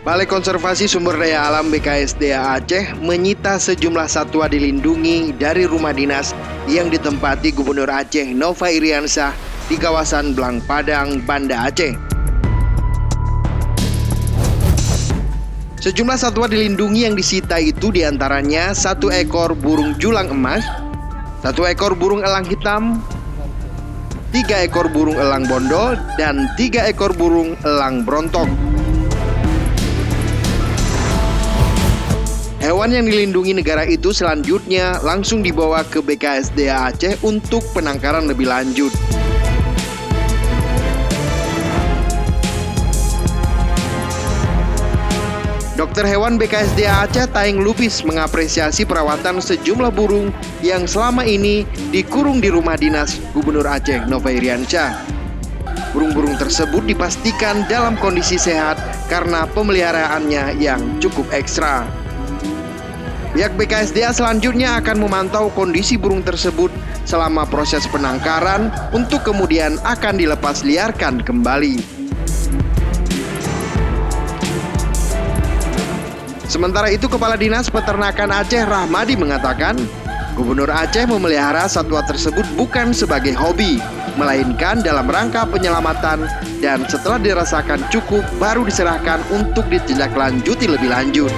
Balai Konservasi Sumber Daya Alam BKSDA Aceh menyita sejumlah satwa dilindungi dari rumah dinas yang ditempati Gubernur Aceh Nova Iriansah di kawasan Blang Padang, Banda Aceh. Sejumlah satwa dilindungi yang disita itu diantaranya 1 ekor burung julang emas, 1 ekor burung elang hitam, 3 ekor burung elang bondol, dan 3 ekor burung elang brontok. Hewan yang dilindungi negara itu selanjutnya langsung dibawa ke BKSDA Aceh untuk penangkaran lebih lanjut. Dokter hewan BKSDA Aceh Taing Lubis mengapresiasi perawatan sejumlah burung yang selama ini dikurung di rumah dinas Gubernur Aceh Nova Iriansah. Burung-burung tersebut dipastikan dalam kondisi sehat karena pemeliharaannya yang cukup ekstra. Pihak BKSDA selanjutnya akan memantau kondisi burung tersebut selama proses penangkaran untuk kemudian akan dilepas liarkan kembali. Sementara itu, Kepala Dinas Peternakan Aceh Rahmadi mengatakan, Gubernur Aceh memelihara satwa tersebut bukan sebagai hobi, melainkan dalam rangka penyelamatan dan setelah dirasakan cukup baru diserahkan untuk ditindaklanjuti lebih lanjut.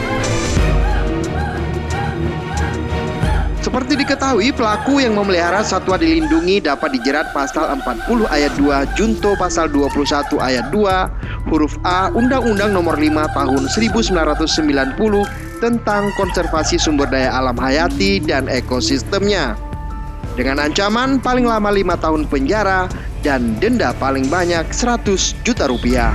Seperti diketahui, pelaku yang memelihara satwa dilindungi dapat dijerat pasal 40 ayat 2 Junto pasal 21 ayat 2 huruf A Undang-Undang Nomor 5 Tahun 1990 tentang konservasi sumber daya alam hayati dan ekosistemnya, dengan ancaman paling lama 5 tahun penjara dan denda paling banyak 100 juta rupiah.